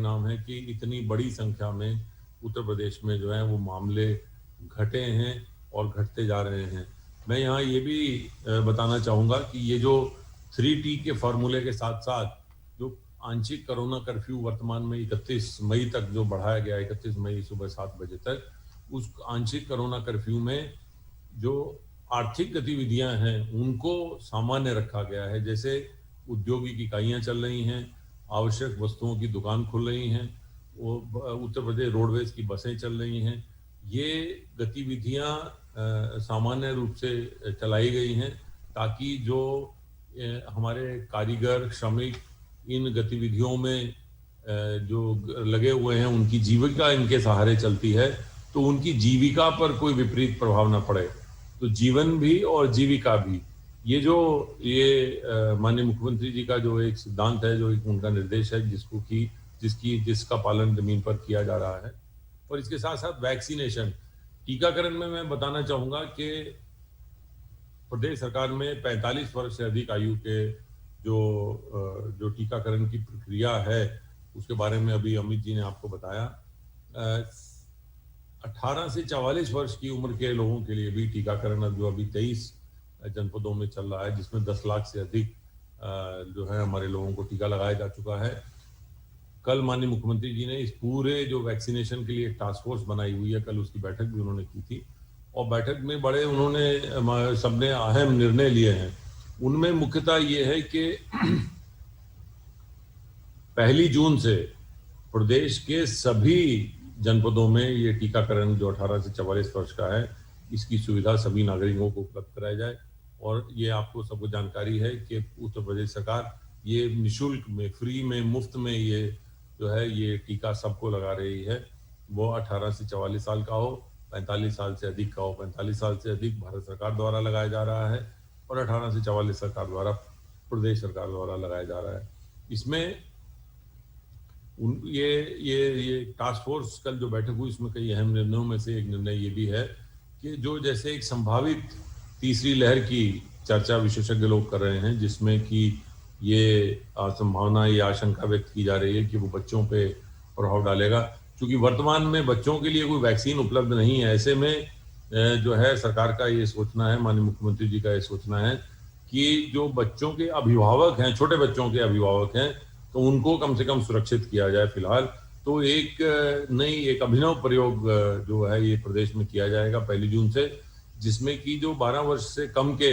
नाम है कि इतनी बड़ी संख्या में उत्तर प्रदेश में जो है वो मामले घटे हैं और घटते जा रहे हैं। मैं यहाँ ये भी बताना चाहूँगा कि ये जो 3T के फॉर्मूले के साथ साथ जो आंशिक कोरोना कर्फ्यू वर्तमान में 31 मई तक जो बढ़ाया गया, 31 मई सुबह 7 बजे तक, उस आंशिक कोरोना कर्फ्यू में जो आर्थिक गतिविधियां हैं उनको सामान्य रखा गया है। जैसे औद्योगिक इकाइयां चल रही हैं, आवश्यक वस्तुओं की दुकान खुल रही हैं, वो उत्तर प्रदेश रोडवेज की बसें चल रही हैं, ये गतिविधियां सामान्य रूप से चलाई गई हैं ताकि जो हमारे कारीगर श्रमिक इन गतिविधियों में जो लगे हुए हैं उनकी जीविका इनके सहारे चलती है, तो उनकी जीविका पर कोई विपरीत प्रभाव न पड़े। तो जीवन भी और जीविका भी, ये जो माननीय मुख्यमंत्री जी का जो एक सिद्धांत है, जो एक उनका निर्देश है, जिसका पालन जमीन पर किया जा रहा है। और इसके साथ साथ वैक्सीनेशन, टीकाकरण में मैं बताना चाहूंगा कि प्रदेश सरकार में 45 वर्ष से अधिक आयु के जो टीकाकरण की प्रक्रिया है उसके बारे में अभी अमित जी ने आपको बताया। 18 से 44 वर्ष की उम्र के लोगों के लिए भी टीकाकरण अब जो अभी 23 जनपदों में चल रहा है, जिसमें 10 लाख से अधिक जो है हमारे लोगों को टीका लगाया जा चुका है। कल माननीय मुख्यमंत्री जी ने इस पूरे जो वैक्सीनेशन के लिए एक टास्क फोर्स बनाई हुई है, कल उसकी बैठक भी उन्होंने की थी और बैठक में बड़े उन्होंने सबने अहम निर्णय लिए हैं। उनमें मुख्यतः ये है कि 1 जून से प्रदेश के सभी जनपदों में ये टीकाकरण जो 18 से 44 वर्ष का है, इसकी सुविधा सभी नागरिकों को उपलब्ध कराया जाए। और ये आपको सबको जानकारी है कि उत्तर प्रदेश सरकार ये निःशुल्क में, फ्री में, मुफ्त में ये जो है ये टीका सबको लगा रही है। वो 18 से 44 साल का हो, 45 साल से अधिक का हो। 45 साल से अधिक भारत सरकार द्वारा लगाया जा रहा है और 18 से 44 सरकार द्वारा, प्रदेश सरकार द्वारा लगाया जा रहा है। इसमें ये टास्क फोर्स कल जो बैठक हुई, इसमें कई अहम निर्णयों में से एक निर्णय ये भी है कि जो जैसे एक संभावित तीसरी लहर की चर्चा विशेषज्ञ लोग कर रहे हैं, जिसमें कि ये संभावना, ये आशंका व्यक्त की जा रही है कि वो बच्चों पे प्रभाव डालेगा। क्योंकि वर्तमान में बच्चों के लिए कोई वैक्सीन उपलब्ध नहीं है, ऐसे में जो है सरकार का ये सोचना है, माननीय मुख्यमंत्री जी का ये सोचना है कि जो बच्चों के अभिभावक हैं, छोटे बच्चों के अभिभावक हैं, तो उनको कम से कम सुरक्षित किया जाए फिलहाल। तो एक अभिनव प्रयोग जो है ये प्रदेश में किया जाएगा 1 जून से, जिसमें कि जो 12 वर्ष से कम के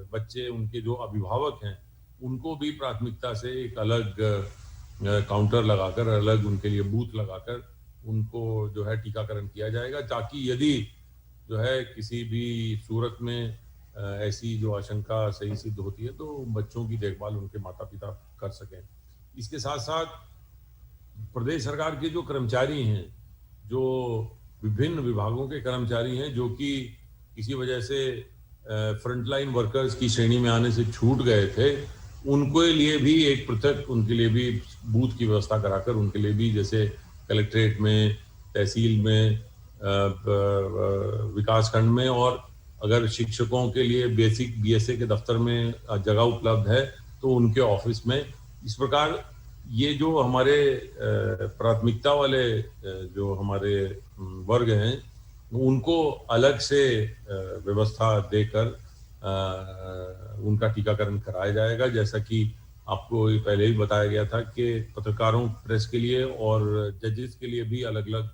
बच्चे, उनके जो अभिभावक हैं, उनको भी प्राथमिकता से एक अलग काउंटर लगाकर, अलग उनके लिए बूथ लगाकर उनको जो है टीकाकरण किया जाएगा, ताकि यदि जो है किसी भी सूरत में ऐसी जो आशंका सही सिद्ध होती है तो बच्चों की देखभाल उनके माता पिता कर सकें। इसके साथ साथ प्रदेश सरकार के जो कर्मचारी हैं, जो विभिन्न विभागों के कर्मचारी हैं, जो कि किसी वजह से फ्रंटलाइन वर्कर्स की श्रेणी में आने से छूट गए थे, उनके लिए भी एक पृथक, उनके लिए भी बूथ की व्यवस्था कराकर, उनके लिए भी जैसे कलेक्ट्रेट में, तहसील में, विकास खंड में, और अगर शिक्षकों के लिए बेसिक बीएसए के दफ्तर में जगह उपलब्ध है तो उनके ऑफिस में। इस प्रकार ये जो हमारे प्राथमिकता वाले जो हमारे वर्ग हैं, उनको अलग से व्यवस्था देकर उनका टीकाकरण कराया जाएगा। जैसा कि आपको पहले ही बताया गया था कि पत्रकारों, प्रेस के लिए और जजेस के लिए भी अलग अलग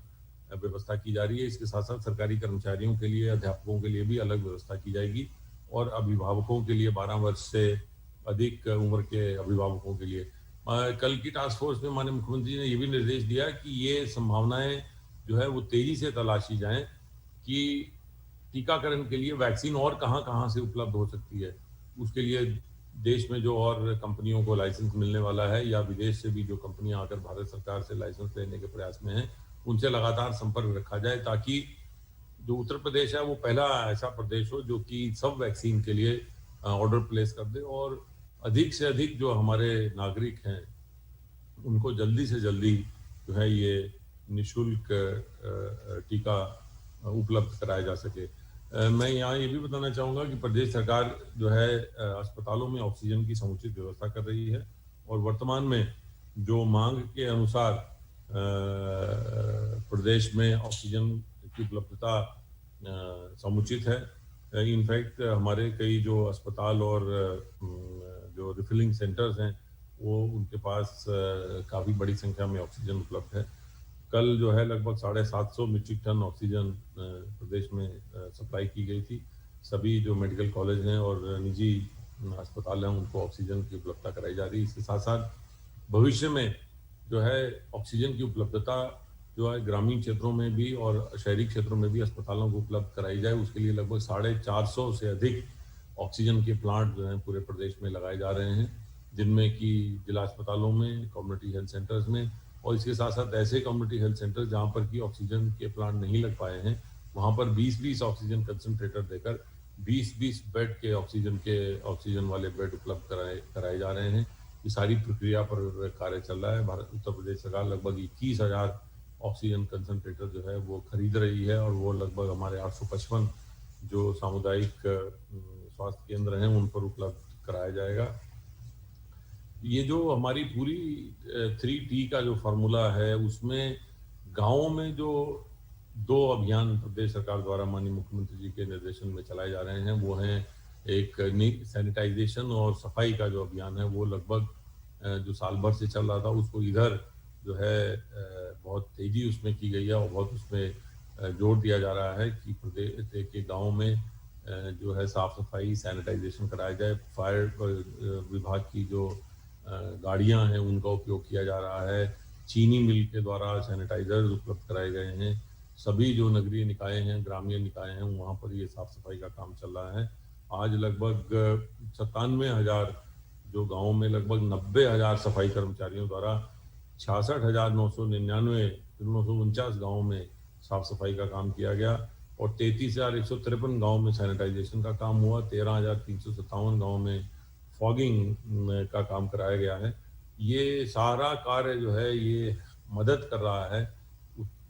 व्यवस्था की जा रही है। इसके साथ साथ सरकारी कर्मचारियों के लिए, अध्यापकों के लिए भी अलग व्यवस्था की जाएगी, और अभिभावकों के लिए, 12 वर्ष से अधिक उम्र के अभिभावकों के लिए। कल की टास्क फोर्स में माननीय मुख्यमंत्री ने ये भी निर्देश दिया कि ये संभावनाएं जो है वो तेजी से तलाशी जाएं कि टीकाकरण के लिए वैक्सीन और कहां कहां से उपलब्ध हो सकती है। उसके लिए देश में जो और कंपनियों को लाइसेंस मिलने वाला है, या विदेश से भी जो कंपनियां आकर भारत सरकार से लाइसेंस लेने के प्रयास में हैं, उनसे लगातार संपर्क रखा जाए, ताकि जो उत्तर प्रदेश है वो पहला ऐसा प्रदेश हो जो कि सब वैक्सीन के लिए ऑर्डर प्लेस कर दे, और अधिक से अधिक जो हमारे नागरिक हैं उनको जल्दी से जल्दी जो है ये निःशुल्क टीका उपलब्ध कराया जा सके। मैं यहाँ ये भी बताना चाहूँगा कि प्रदेश सरकार जो है अस्पतालों में ऑक्सीजन की समुचित व्यवस्था कर रही है, और वर्तमान में जो मांग के अनुसार प्रदेश में ऑक्सीजन की उपलब्धता समुचित है। इनफैक्ट हमारे कई जो अस्पताल और जो रिफिलिंग सेंटर्स हैं वो उनके पास काफ़ी बड़ी संख्या में ऑक्सीजन उपलब्ध है। कल जो है लगभग 750 मीट्रिक टन ऑक्सीजन प्रदेश में सप्लाई की गई थी। सभी जो मेडिकल कॉलेज हैं और निजी अस्पताल हैं उनको ऑक्सीजन की उपलब्धता कराई जा रही है। इसके साथ साथ भविष्य में जो है ऑक्सीजन की उपलब्धता जो है ग्रामीण क्षेत्रों में भी और शहरी क्षेत्रों में भी अस्पतालों को उपलब्ध कराई जाए, उसके लिए लगभग 450 से अधिक ऑक्सीजन के प्लांट जो हैं पूरे प्रदेश में लगाए जा रहे हैं, जिनमें कि जिला अस्पतालों में, कम्युनिटी हेल्थ सेंटर्स में, और इसके साथ साथ ऐसे कम्युनिटी हेल्थ सेंटर जहाँ पर कि ऑक्सीजन के प्लांट नहीं लग पाए हैं, वहाँ पर 20-20 ऑक्सीजन कंसंट्रेटर देकर 20-20 बेड के ऑक्सीजन वाले बेड उपलब्ध कराए जा रहे हैं। ये सारी प्रक्रिया पर कार्य चल रहा है। भारत उत्तर प्रदेश सरकार लगभग 21,000 ऑक्सीजन कंसंट्रेटर जो है वो खरीद रही है और वो लगभग हमारे 855 जो सामुदायिक स्वास्थ्य केंद्र हैं उन पर उपलब्ध कराया जाएगा। ये जो हमारी पूरी 3T का जो फार्मूला है उसमें गाँवों में जो 2 अभियान प्रदेश सरकार द्वारा माननीय मुख्यमंत्री जी के निर्देशन में चलाए जा रहे हैं वो हैं एक सैनिटाइजेशन और सफाई का जो अभियान है वो लगभग जो साल भर से चल रहा था उसको इधर जो है बहुत तेजी उसमें की गई है और बहुत उसमें जोर दिया जा रहा है कि प्रदेश के गाँव में जो है साफ सफाई सैनिटाइजेशन कराया जाए। फायर विभाग की जो गाड़ियां हैं उनका उपयोग किया जा रहा है। चीनी मिल के द्वारा सैनिटाइजर उपलब्ध कराए गए हैं। सभी जो नगरीय निकाय हैं, ग्रामीण निकाय हैं, वहाँ पर ये साफ सफाई का काम चल रहा है। आज लगभग 97,000 जो गाँव में लगभग 90,000 सफाई कर्मचारियों द्वारा 66,999 गाँव में साफ सफाई का काम किया गया और 33,153 गाँव में सैनिटाइजेशन का काम हुआ। 13,357 गाँव में फॉगिंग का काम कराया गया है। ये सारा कार्य जो है ये मदद कर रहा है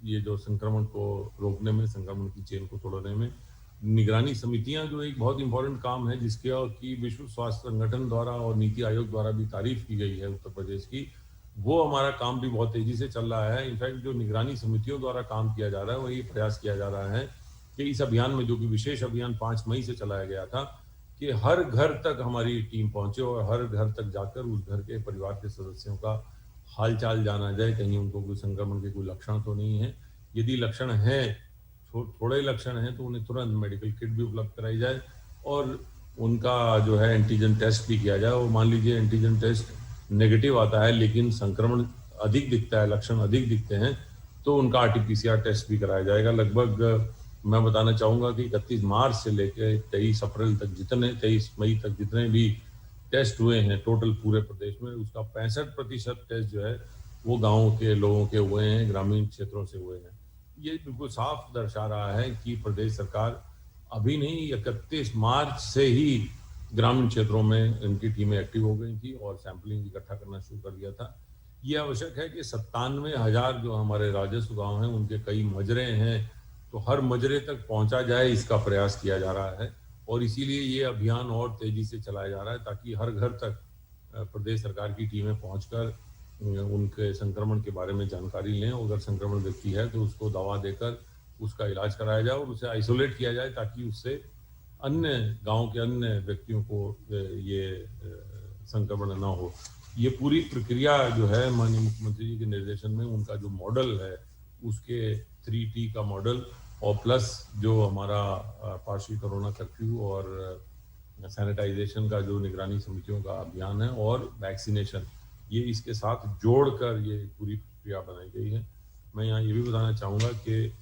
ये जो संक्रमण को रोकने में, संक्रमण की चेन को तोड़ने में। निगरानी समितियां जो एक बहुत इंपॉर्टेंट काम है जिसके कि विश्व स्वास्थ्य संगठन द्वारा और नीति आयोग द्वारा भी तारीफ की गई है उत्तर प्रदेश की, वो हमारा काम भी बहुत तेजी से चल रहा है। इनफैक्ट जो निगरानी समितियों द्वारा काम किया जा रहा है वही प्रयास किया जा रहा है कि इस अभियान में जो कि विशेष अभियान 5 मई से चलाया गया था कि हर घर तक हमारी टीम पहुंचे और हर घर तक जाकर उस घर के परिवार के सदस्यों का हालचाल जाना जाए, कहीं उनको कोई संक्रमण के कोई लक्षण तो नहीं है। यदि लक्षण है, थोड़े लक्षण हैं तो उन्हें तुरंत मेडिकल किट भी उपलब्ध कराई जाए और उनका जो है एंटीजन टेस्ट भी किया जाए। और मान लीजिए एंटीजन टेस्ट नेगेटिव आता है लेकिन संक्रमण अधिक दिखता है, लक्षण अधिक दिखते हैं, तो उनका RT-PCR टेस्ट भी कराया जाएगा। लगभग मैं बताना चाहूँगा कि 31 मार्च से लेकर 23 अप्रैल तक 23 मई तक जितने भी टेस्ट हुए हैं टोटल पूरे प्रदेश में, उसका 65% टेस्ट जो है वो गाँव के लोगों के हुए हैं, ग्रामीण क्षेत्रों से हुए हैं। ये बिल्कुल साफ दर्शा रहा है कि प्रदेश सरकार अभी नहीं 31 मार्च से ही ग्रामीण क्षेत्रों में इनकी टीमें एक्टिव हो गई थी और सैंपलिंग इकट्ठा करना शुरू कर दिया था। ये आवश्यक है कि 97,000 जो हमारे राजस्व गाँव हैं उनके कई मजरे हैं, तो हर मजरे तक पहुंचा जाए इसका प्रयास किया जा रहा है और इसीलिए ये अभियान और तेजी से चलाया जा रहा है ताकि हर घर तक प्रदेश सरकार की टीमें पहुंचकर उनके संक्रमण के बारे में जानकारी लें। अगर संक्रमण व्यक्ति है तो उसको दवा देकर उसका इलाज कराया जाए और उसे आइसोलेट किया जाए ताकि उससे अन्य गांव के अन्य व्यक्तियों को ये संक्रमण ना हो। ये पूरी प्रक्रिया जो है माननीय मुख्यमंत्री जी के निर्देशन में उनका जो मॉडल है उसके 3T का मॉडल और प्लस जो हमारा पार्शियल कोरोना कर्फ्यू और सैनिटाइजेशन का जो निगरानी समितियों का अभियान है और वैक्सीनेशन, ये इसके साथ जोड़कर ये पूरी प्रक्रिया बनाई गई है। मैं यहाँ ये भी बताना चाहूँगा कि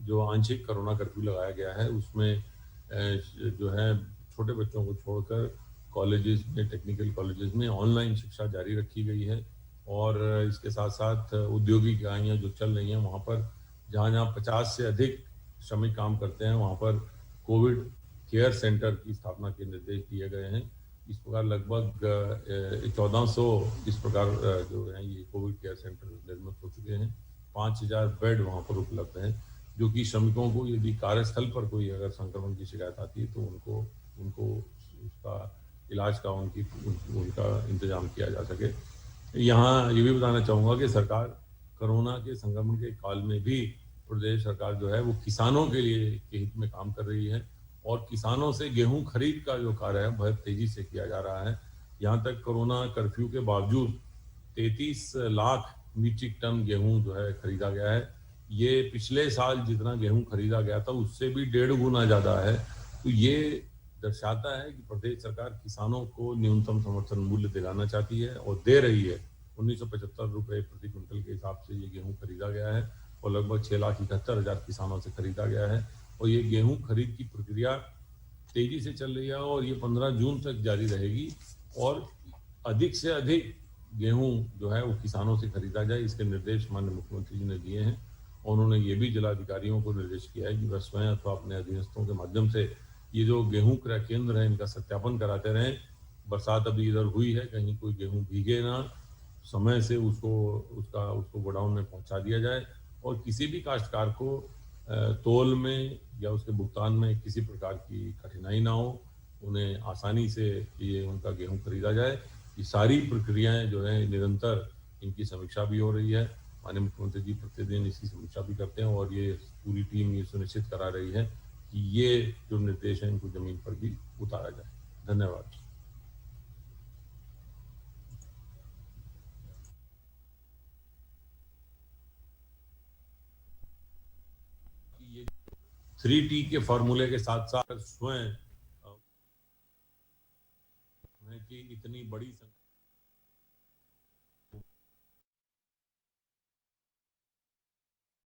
जो आंशिक कोरोना कर्फ्यू लगाया गया है उसमें जो है छोटे बच्चों को छोड़कर कॉलेजेस में, टेक्निकल कॉलेजेस में ऑनलाइन शिक्षा जारी रखी गई है और इसके साथ साथ औद्योगिक इकाइयाँ जो चल रही हैं वहाँ पर जहाँ 50 से अधिक श्रमिक काम करते हैं वहाँ पर कोविड केयर सेंटर की स्थापना के निर्देश दिए गए हैं। इस प्रकार लगभग 1400 इस प्रकार जो है ये कोविड केयर सेंटर निर्मित हो चुके हैं। 5,000 बेड वहाँ पर उपलब्ध हैं जो कि श्रमिकों को यदि कार्यस्थल पर कोई अगर संक्रमण की शिकायत आती है तो उनको उसका इलाज का उनका इंतजाम किया जा सके। यहाँ ये भी बताना चाहूंगा कि सरकार कोरोना के संक्रमण के काल में भी प्रदेश सरकार जो है वो किसानों के लिए के हित में काम कर रही है और किसानों से गेहूं खरीद का जो कार्य है बहुत तेजी से किया जा रहा है। यहाँ तक कोरोना कर्फ्यू के बावजूद 33 लाख मीट्रिक टन गेहूं जो है खरीदा गया है। ये पिछले साल जितना गेहूं खरीदा गया था उससे भी 1.5 गुना ज्यादा है। तो ये दर्शाता है कि प्रदेश सरकार किसानों को न्यूनतम समर्थन मूल्य दिलाना चाहती है और दे रही है। 1975 रुपए प्रति क्विंटल के हिसाब से ये गेहूं खरीदा गया है और लगभग 6,71,000 किसानों से खरीदा गया है। और ये गेहूं खरीद की प्रक्रिया तेजी से चल रही है और ये 15 जून तक जारी रहेगी और अधिक से अधिक गेहूं जो है वो किसानों से खरीदा जाए, इसके निर्देश माननीय मुख्यमंत्री जी ने दिए हैं। और उन्होंने ये भी जिलाधिकारियों को निर्देश किया है कि वह स्वयं अथवा अपने अधीनस्थों के माध्यम से ये जो गेहूं क्रय केंद्र है इनका सत्यापन कराते रहें। बरसात अभी इधर हुई है, कहीं कोई गेहूं भीगे ना, समय से उसको गोडाउन में पहुंचा दिया जाए और किसी भी काश्तकार को तौल में या उसके भुगतान में किसी प्रकार की कठिनाई ना हो, उन्हें आसानी से ये उनका गेहूं खरीदा जाए। ये सारी प्रक्रियाएं जो है निरंतर इनकी समीक्षा भी हो रही है। माननीय मुख्यमंत्री जी प्रतिदिन इसकी समीक्षा भी करते हैं और ये पूरी टीम ये सुनिश्चित करा रही है कि ये जो निर्देश है इनको जमीन पर भी उतारा जाए। धन्यवाद। ये 3T के फॉर्मूले के साथ साथ स्वयं कि इतनी बड़ी संख्या